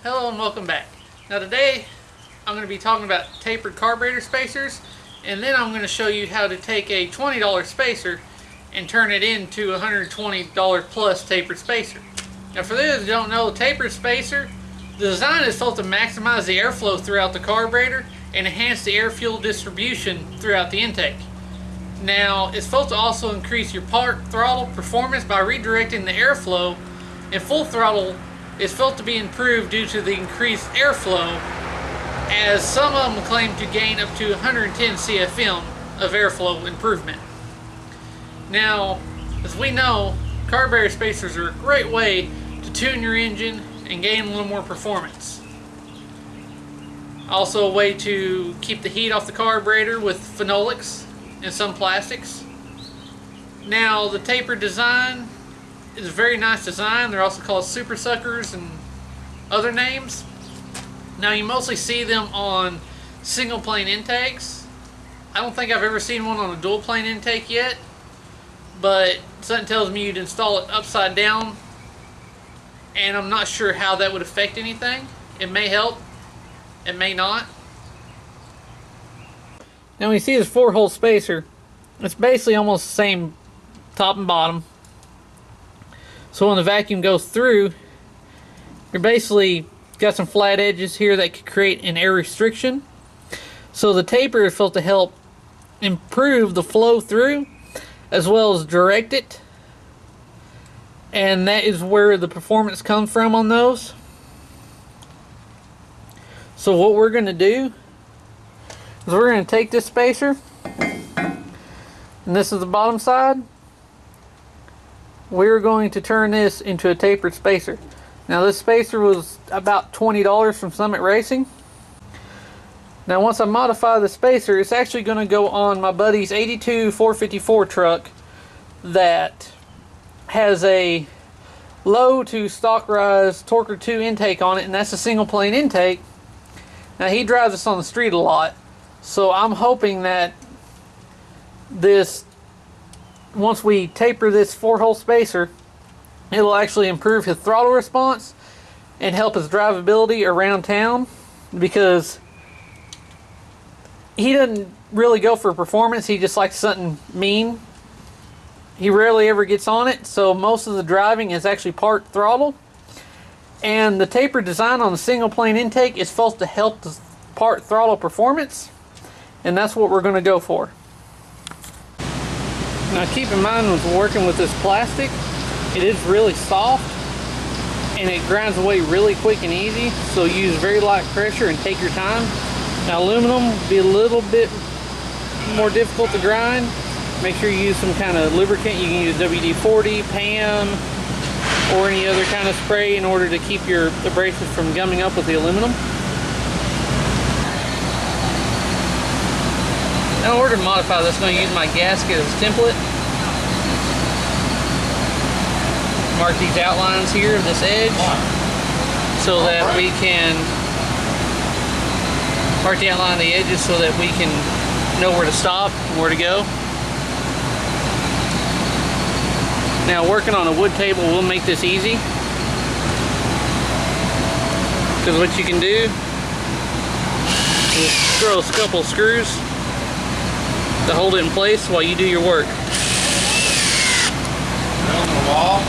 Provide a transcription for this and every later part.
Hello and welcome back. Now today I'm going to be talking about tapered carburetor spacers, and then I'm going to show you how to take a $20 spacer and turn it into a $120 plus tapered spacer. Now for those who don't know, tapered spacer, the design is supposed to maximize the airflow throughout the carburetor and enhance the air-fuel distribution throughout the intake. Now it's supposed to also increase your part throttle performance by redirecting the airflow, and full throttle is felt to be improved due to the increased airflow, as some of them claim to gain up to 110 CFM of airflow improvement. Now, as we know, carburetor spacers are a great way to tune your engine and gain a little more performance. Also a way to keep the heat off the carburetor with phenolics and some plastics. Now the tapered design is a very nice design. They're also called super suckers and other names. Now you mostly see them on single plane intakes. I don't think I've ever seen one on a dual plane intake yet, but something tells me you'd install it upside down, and I'm not sure how that would affect anything. It may help, it may not. Now when you see this 4-hole spacer, it's basically almost the same top and bottom. So when the vacuum goes through, you're basically got some flat edges here that could create an air restriction. So the taper is supposed to help improve the flow through as well as direct it. And that is where the performance comes from on those. So what we're going to do is we're going to take this spacer, and this is the bottom side. We're going to turn this into a tapered spacer. Now this spacer was about $20 from Summit Racing. Now once I modify the spacer, it's actually going to go on my buddy's 82 454 truck that has a low to stock rise Torquer 2 intake on it, and that's a single plane intake. Now he drives this on the street a lot, so I'm hoping that this, once we taper this 4-hole spacer, it'll actually improve his throttle response and help his drivability around town, because he doesn't really go for performance. He just likes something mean. He rarely ever gets on it, so most of the driving is actually part throttle. And the tapered design on the single plane intake is supposed to help the part throttle performance, and that's what we're going to go for. Now keep in mind, when working with this plastic, it is really soft and it grinds away really quick and easy, so use very light pressure and take your time. Now aluminum will be a little bit more difficult to grind. Make sure you use some kind of lubricant. You can use WD-40, PAM, or any other kind of spray in order to keep your abrasives from gumming up with the aluminum. Now in order to modify this, I'm going to use my gasket as a template. Mark these outlines here of this edge so that we can mark the outline of the edges so that we can know where to stop and where to go. Now working on a wood table will make this easy, because what you can do is throw a couple screws to hold it in place while you do your work. On the wall.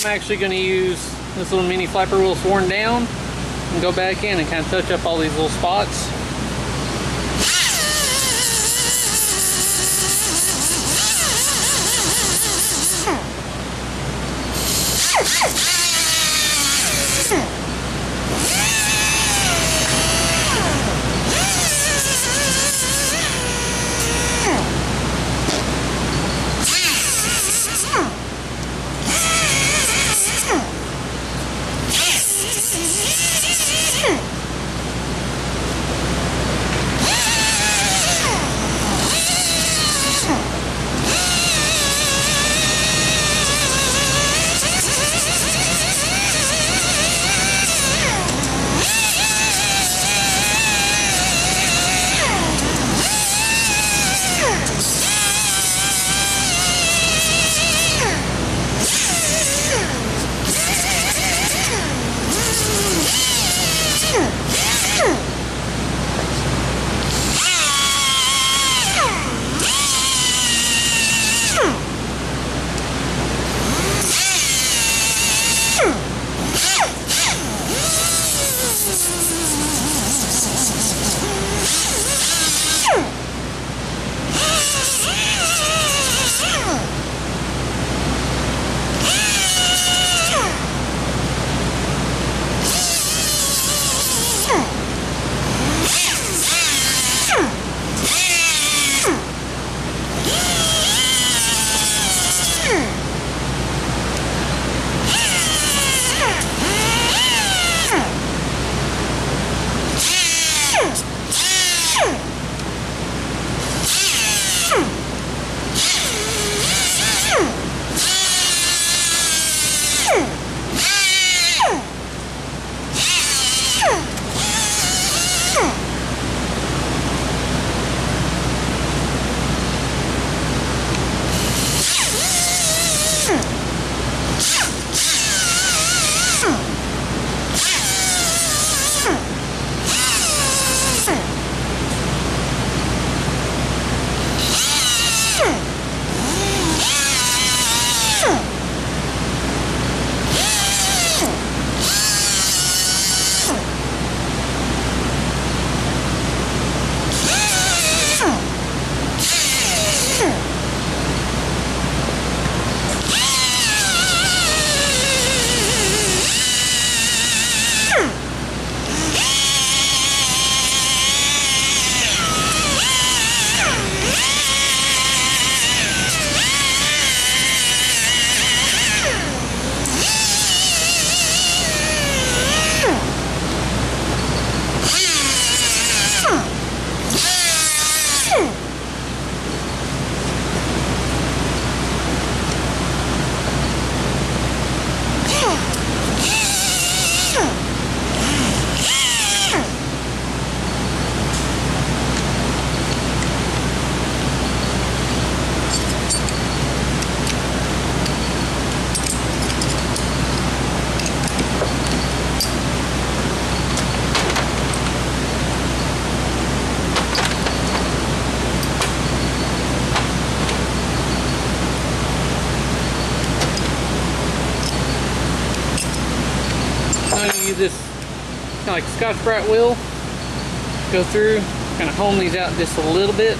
I'm actually going to use this little mini flapper wheel worn down and go back in and kind of touch up all these little spots. Use this kind of like Scotch-Brite wheel, go through, kind of hone these out just a little bit.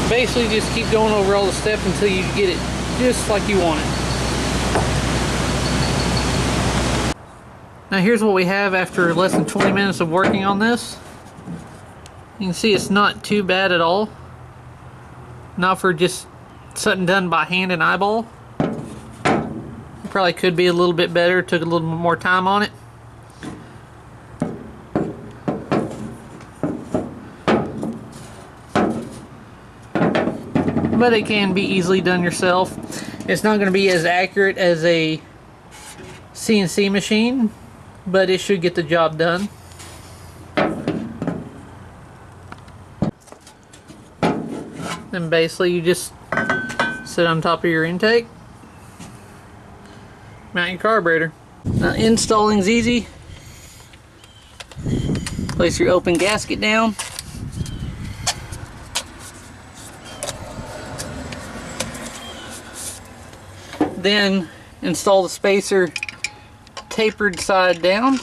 Basically just keep going over all the steps until you get it just like you want it. Now here's what we have after less than 20 minutes of working on this. You can see it's not too bad at all. Not for just something done by hand and eyeball. Probably could be a little bit better, took a little more time on it. But it can be easily done yourself. It's not going to be as accurate as a CNC machine, but it should get the job done. Then basically you just sit on top of your intake, mount your carburetor. Now installing's easy. Place your open gasket down. Then install the spacer tapered side down.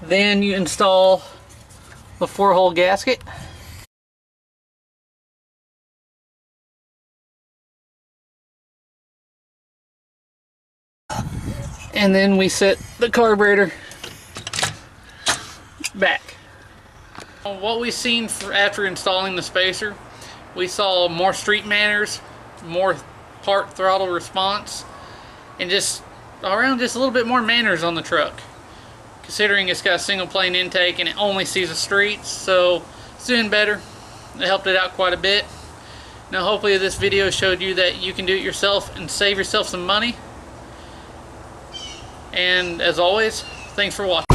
Then you install the 4-hole gasket. And then we set the carburetor back. What we've seen after installing the spacer, we saw more street manners, more part throttle response, and just around just a little bit more manners on the truck, considering it's got a single plane intake and it only sees the streets. So it's doing better. It helped it out quite a bit. Now hopefully this video showed you that you can do it yourself and save yourself some money. And as always, thanks for watching.